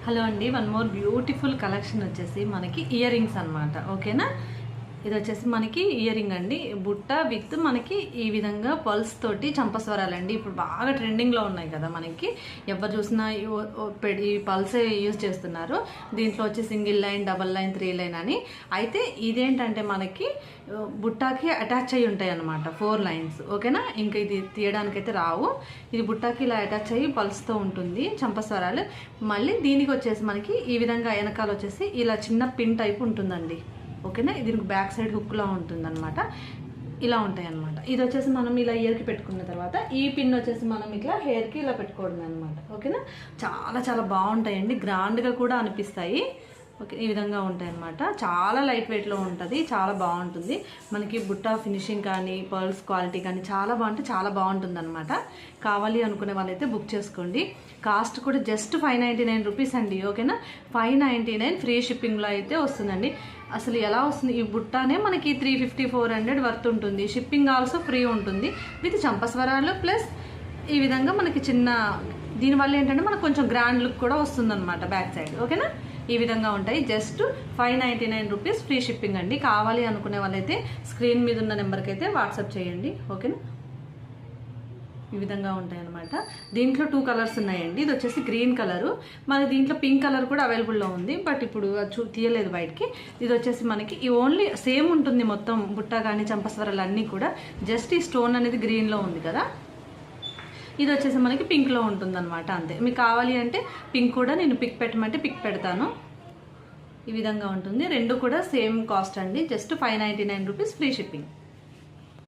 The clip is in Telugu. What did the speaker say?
హలో అండి, వన్ మోర్ బ్యూటిఫుల్ కలెక్షన్ వచ్చేసి మనకి ఇయర్ రింగ్స్ అనమాట. ఓకేనా, ఇది వచ్చేసి మనకి ఇయర్ రింగ్ అండి, బుట్ట విత్ మనకి ఈ విధంగా పల్స్ తోటి చంపస్వరాలండి. ఇప్పుడు బాగా ట్రెండింగ్లో ఉన్నాయి కదా, మనకి ఎవరు చూసినా ఈ పల్సే యూజ్ చేస్తున్నారు. దీంట్లో వచ్చి single line, double line, 3 line అని. అయితే ఇదేంటంటే మనకి బుట్టాకి అటాచ్ అయ్యి ఉంటాయి అన్నమాట, 4 లైన్స్. ఓకేనా, ఇంకా ఇది తీయడానికైతే రావు. ఇది బుట్టాకి ఇలా అటాచ్ అయ్యి పల్స్తో ఉంటుంది చంపస్వరాలు. మళ్ళీ దీనికి వచ్చేసి మనకి ఈ విధంగా వెనకాల వచ్చేసి ఇలా చిన్న పిన్ టైప్ ఉంటుందండి. ఓకేనా, దీనికి బ్యాక్ సైడ్ హుక్లా ఉంటుందన్నమాట. ఇలా ఉంటాయి అన్నమాట. ఇది వచ్చేసి మనం ఇలా ఇయర్కి పెట్టుకున్న తర్వాత ఈ పిన్ వచ్చేసి మనం ఇట్లా హెయిర్కి ఇలా పెట్టుకోవడం అనమాట. ఓకేనా, చాలా చాలా బాగుంటాయండి, గ్రాండ్గా కూడా అనిపిస్తాయి. ఓకే, ఈ విధంగా ఉంటాయి అన్నమాట. చాలా లైట్ వెయిట్లో ఉంటుంది, చాలా బాగుంటుంది. మనకి బుట్ట ఫినిషింగ్ కానీ పర్ల్స్ క్వాలిటీ కానీ చాలా చాలా బాగుంటుంది అనమాట. కావాలి అనుకునే వాళ్ళైతే బుక్ చేసుకోండి. కాస్ట్ కూడా జస్ట్ 599 రూపీస్ అండి. ఓకేనా, 599 ఫ్రీ షిప్పింగ్లో అయితే వస్తుందండి. అసలు ఎలా వస్తుంది, ఈ బుట్టానే మనకి 350-400 వర్త్ ఉంటుంది. షిప్పింగ్ ఆల్సో ఫ్రీ ఉంటుంది విత్ చంపస్వరాలు ప్లస్ ఈ విధంగా మనకి చిన్న, దీనివల్ల ఏంటంటే మనకు కొంచెం గ్రాండ్ లుక్ కూడా వస్తుందన్నమాట బ్యాక్ సైడ్. ఓకేనా, ఈ విధంగా ఉంటాయి. జస్ట్ 599 రూపీస్ ఫ్రీ షిప్పింగ్ అండి. కావాలి అనుకునే వాళ్ళైతే స్క్రీన్ మీద ఉన్న నెంబర్కి అయితే వాట్సాప్ చేయండి. ఓకేనా, ఈ విధంగా ఉంటాయి అన్నమాట. దీంట్లో 2 కలర్స్ ఉన్నాయండి. ఇది వచ్చేసి గ్రీన్ కలరు, మన దీంట్లో పింక్ కలర్ కూడా అవైలబుల్లో ఉంది, బట్ ఇప్పుడు తీయలేదు బయటికి. ఇది వచ్చేసి మనకి ఈ ఓన్లీ సేమ్ ఉంటుంది మొత్తం, బుట్ట కానీ చంపస్వరాలు అన్నీ కూడా. జస్ట్ ఈ స్టోన్ అనేది గ్రీన్లో ఉంది కదా, ఇది వచ్చేసి మనకి పింక్లో ఉంటుందన్నమాట. అంతే, మీకు కావాలి అంటే పింక్ కూడా నేను పిక్ పెట్టమంటే పిక్ పెడతాను. ఈ విధంగా ఉంటుంది. రెండు కూడా సేమ్ కాస్ట్ అండి, జస్ట్ 599 రూపీస్ ఫ్రీ షిప్పింగ్.